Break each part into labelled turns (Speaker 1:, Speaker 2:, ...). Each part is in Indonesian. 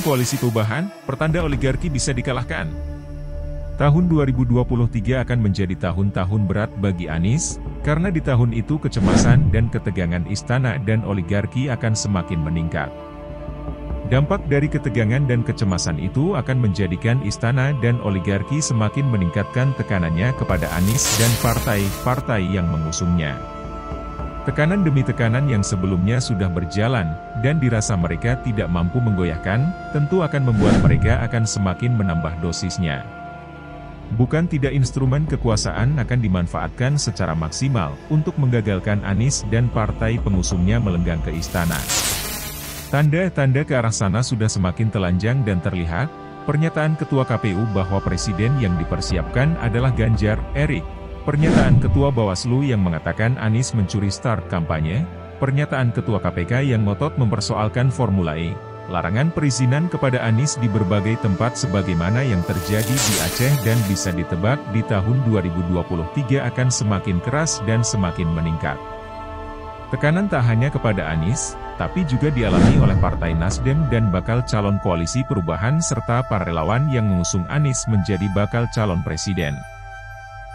Speaker 1: koalisi perubahan, pertanda oligarki bisa dikalahkan. Tahun 2023 akan menjadi tahun-tahun berat bagi Anies, karena di tahun itu kecemasan dan ketegangan istana dan oligarki akan semakin meningkat. Dampak dari ketegangan dan kecemasan itu akan menjadikan istana dan oligarki semakin meningkatkan tekanannya kepada Anies dan partai-partai yang mengusungnya. Tekanan demi tekanan yang sebelumnya sudah berjalan, dan dirasa mereka tidak mampu menggoyahkan, tentu akan membuat mereka akan semakin menambah dosisnya. Bukan tidak instrumen kekuasaan akan dimanfaatkan secara maksimal, untuk menggagalkan Anies dan partai pengusungnya melenggang ke istana. Tanda-tanda ke arah sana sudah semakin telanjang dan terlihat. Pernyataan Ketua KPU bahwa Presiden yang dipersiapkan adalah Ganjar, Erik. Pernyataan Ketua Bawaslu yang mengatakan Anies mencuri start kampanye. Pernyataan Ketua KPK yang ngotot mempersoalkan Formula E. Larangan perizinan kepada Anies di berbagai tempat sebagaimana yang terjadi di Aceh dan bisa ditebak di tahun 2023 akan semakin keras dan semakin meningkat. Tekanan tak hanya kepada Anies, tapi juga dialami oleh Partai Nasdem dan bakal calon koalisi perubahan serta para relawan yang mengusung Anies menjadi bakal calon presiden.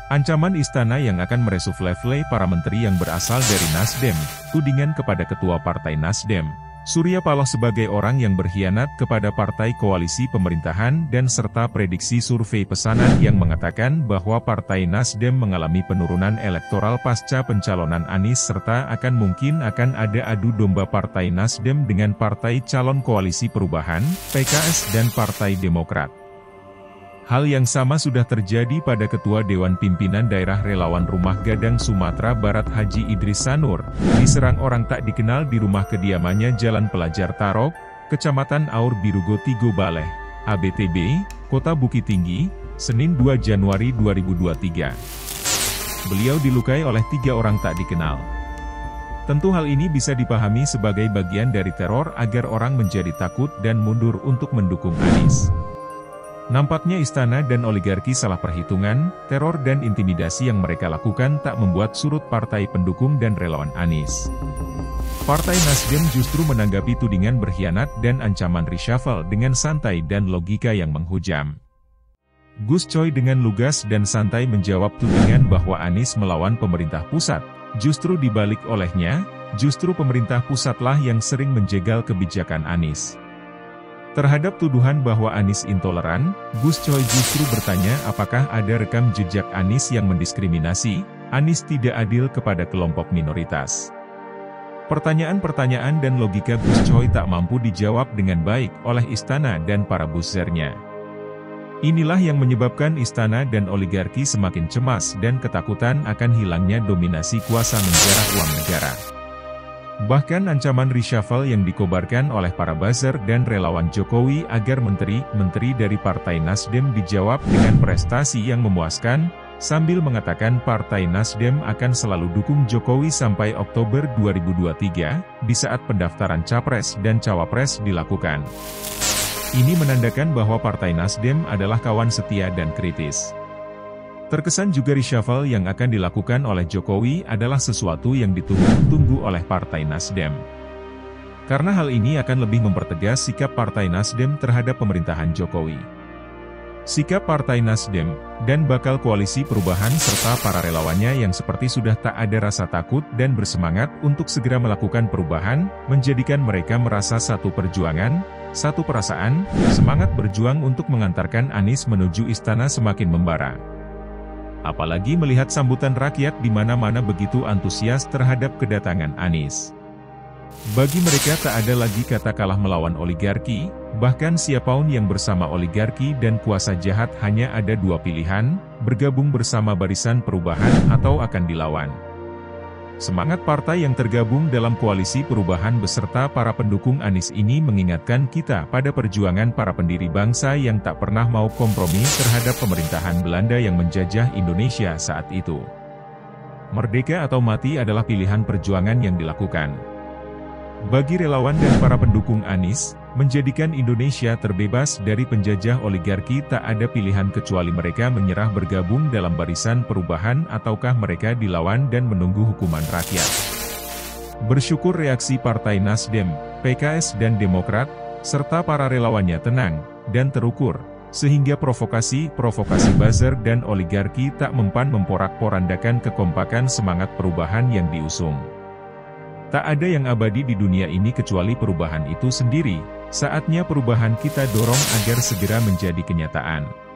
Speaker 1: Ancaman istana yang akan mereshuffle para menteri yang berasal dari Nasdem, tudingan kepada Ketua Partai Nasdem, Surya Paloh sebagai orang yang berkhianat kepada partai koalisi pemerintahan dan serta prediksi survei pesanan yang mengatakan bahwa Partai Nasdem mengalami penurunan elektoral pasca pencalonan Anies serta mungkin akan ada adu domba Partai Nasdem dengan partai calon koalisi perubahan, PKS dan Partai Demokrat. Hal yang sama sudah terjadi pada Ketua Dewan Pimpinan Daerah Relawan Rumah Gadang Sumatera Barat Haji Idris Sanur, diserang orang tak dikenal di rumah kediamannya Jalan Pelajar Tarok, Kecamatan Aur Birugo Tigo Baleh, ABTB, Kota Bukit Tinggi, Senin 2 Januari 2023. Beliau dilukai oleh 3 orang tak dikenal. Tentu hal ini bisa dipahami sebagai bagian dari teror agar orang menjadi takut dan mundur untuk mendukung Anies. Nampaknya istana dan oligarki salah perhitungan, teror dan intimidasi yang mereka lakukan tak membuat surut partai pendukung dan relawan Anies. Partai Nasdem justru menanggapi tudingan berkhianat dan ancaman reshuffle dengan santai dan logika yang menghujam. Gus Coy dengan lugas dan santai menjawab tudingan bahwa Anies melawan pemerintah pusat, justru dibalik olehnya, justru pemerintah pusatlah yang sering menjegal kebijakan Anies. Terhadap tuduhan bahwa Anies intoleran, Gus Coy justru bertanya apakah ada rekam jejak Anies yang mendiskriminasi, Anies tidak adil kepada kelompok minoritas. Pertanyaan-pertanyaan dan logika Gus Coy tak mampu dijawab dengan baik oleh istana dan para buzzernya. Inilah yang menyebabkan istana dan oligarki semakin cemas dan ketakutan akan hilangnya dominasi kuasa menjarah uang negara. Bahkan ancaman reshuffle yang dikobarkan oleh para buzzer dan relawan Jokowi agar menteri-menteri dari Partai Nasdem dijawab dengan prestasi yang memuaskan, sambil mengatakan Partai Nasdem akan selalu dukung Jokowi sampai Oktober 2023, di saat pendaftaran Capres dan Cawapres dilakukan. Ini menandakan bahwa Partai Nasdem adalah kawan setia dan kritis. Terkesan juga reshuffle yang akan dilakukan oleh Jokowi adalah sesuatu yang ditunggu-tunggu oleh Partai Nasdem. Karena hal ini akan lebih mempertegas sikap Partai Nasdem terhadap pemerintahan Jokowi. Sikap Partai Nasdem, dan bakal koalisi perubahan serta para relawannya yang seperti sudah tak ada rasa takut dan bersemangat untuk segera melakukan perubahan, menjadikan mereka merasa satu perjuangan, satu perasaan, semangat berjuang untuk mengantarkan Anies menuju istana semakin membara. Apalagi melihat sambutan rakyat di mana-mana begitu antusias terhadap kedatangan Anies. Bagi mereka tak ada lagi kata kalah melawan oligarki, bahkan siapapun yang bersama oligarki dan kuasa jahat hanya ada 2 pilihan, bergabung bersama Barisan Perubahan atau akan dilawan. Semangat partai yang tergabung dalam koalisi perubahan beserta para pendukung Anies ini mengingatkan kita pada perjuangan para pendiri bangsa yang tak pernah mau kompromi terhadap pemerintahan Belanda yang menjajah Indonesia saat itu. Merdeka atau mati adalah pilihan perjuangan yang dilakukan. Bagi relawan dan para pendukung Anies, menjadikan Indonesia terbebas dari penjajah oligarki tak ada pilihan kecuali mereka menyerah bergabung dalam Barisan Perubahan ataukah mereka dilawan dan menunggu hukuman rakyat. Bersyukur reaksi Partai Nasdem, PKS dan Demokrat, serta para relawannya tenang dan terukur, sehingga provokasi-provokasi buzzer dan oligarki tak mempan memporak-porandakan kekompakan semangat perubahan yang diusung. Tak ada yang abadi di dunia ini kecuali perubahan itu sendiri. Saatnya perubahan kita dorong agar segera menjadi kenyataan.